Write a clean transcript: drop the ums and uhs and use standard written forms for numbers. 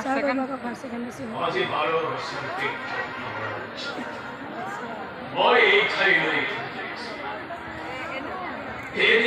First second first second বেছি হ'ল। আজি বাৰৰ শান্তিক যত্ন কৰা হৈছে। মই এই ঠাইলৈ